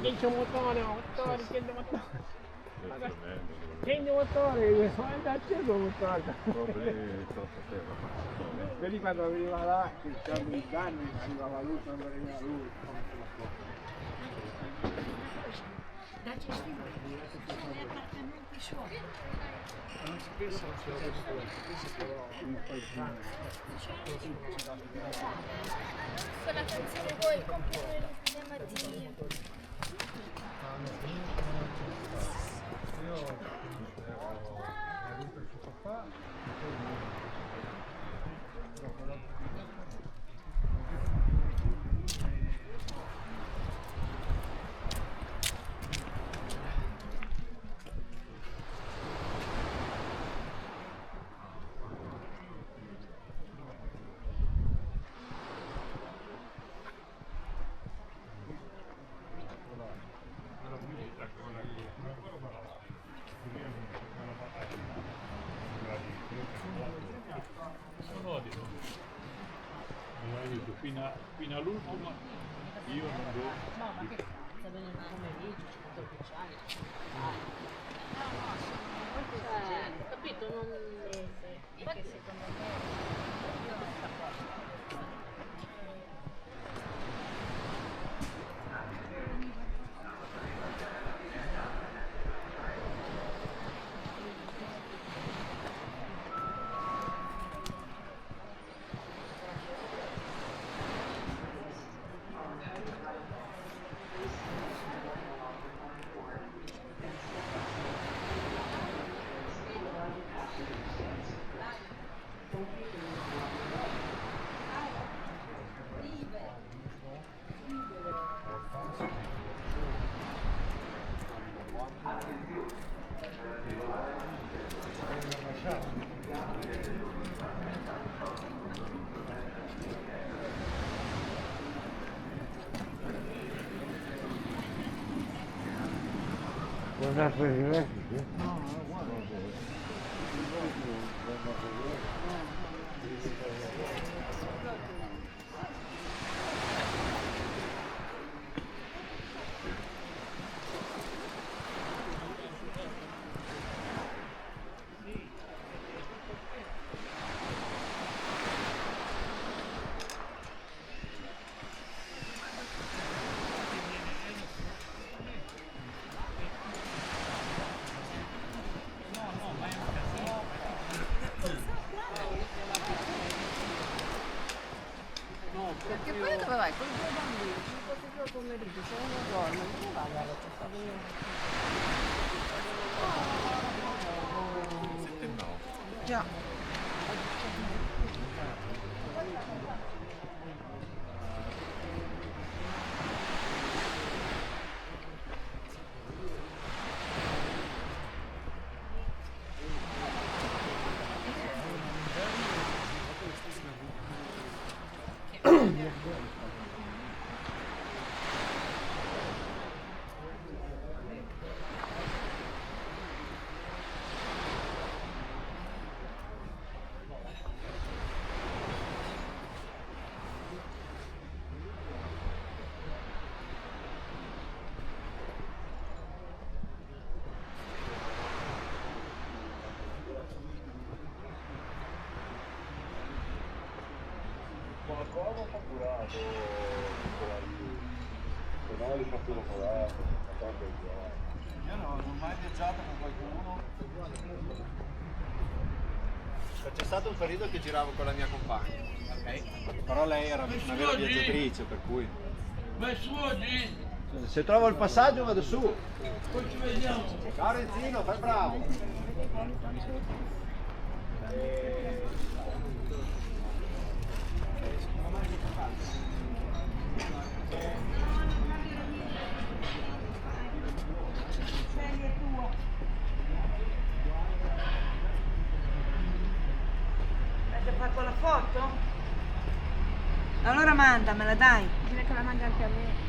Dice un motore, chiede motore. Prendi il motore, sono acceso il motore. Vedi quando veniva là, che c'erano i danni, arrivava lui, quando veniva lui. Dacci sono gli appartamenti suoi. Non si pensa, non si pensa però un paesano. Con la canzone voi, il compleanno di Mattia. Io avevo avuto il suo papà, fino all'ultimo io non do. No, ma che cazzo, viene il pomeriggio, c'è tutto ufficiale. No, no, sono molto esigenti. Capito? Non... Perché secondo me io non sta Cosa presidente? Perché poi dove vai? Con due bambini, 5 giorni pomeriggio, se uno dorme, dove vai a letto? Sta venendo. Già. Qualcosa fatturato, canali fatturato, io non ho mai viaggiato con qualcuno. C'è stato un periodo che giravo con la mia compagna, ok? Però lei era una vera viaggiatrice, per cui... Vai su oggi! Se trovo il passaggio vado su. Poi ci vediamo! Ciao Renzino, fai bravo! Avete fatto la foto? Allora mandamela, dai. Direi che la mandi anche a me.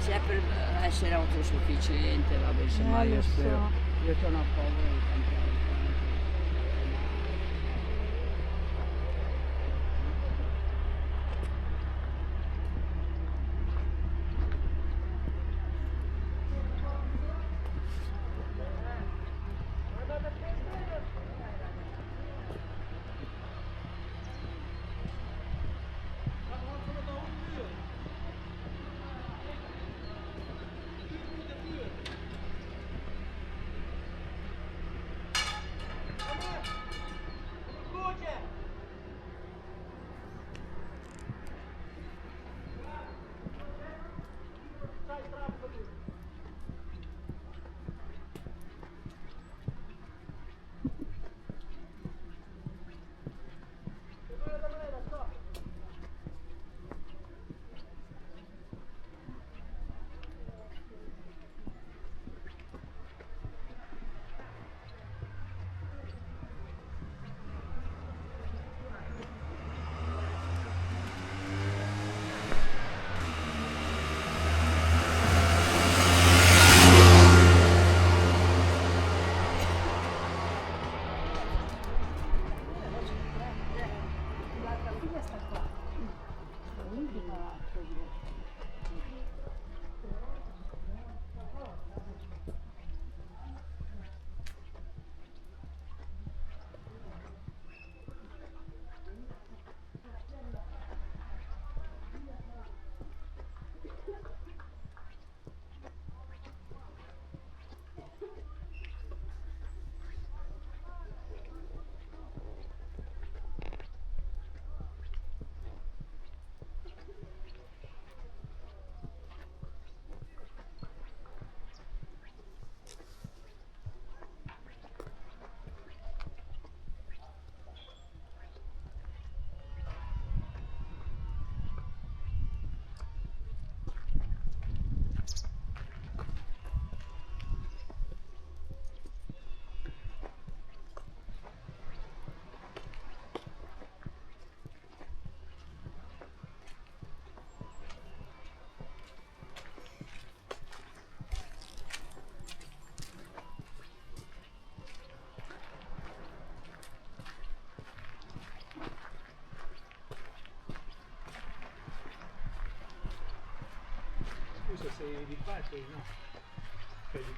C'è per essere autosufficiente, vabbè, insomma, io spero. Io sono povero. figlia sta qua. Scusa, sei di parte? No. Sei di...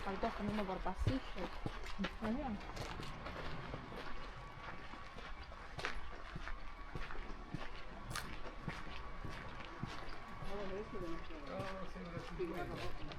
Faltó caminando por pasillo. ¿Sabían? Oh, sembra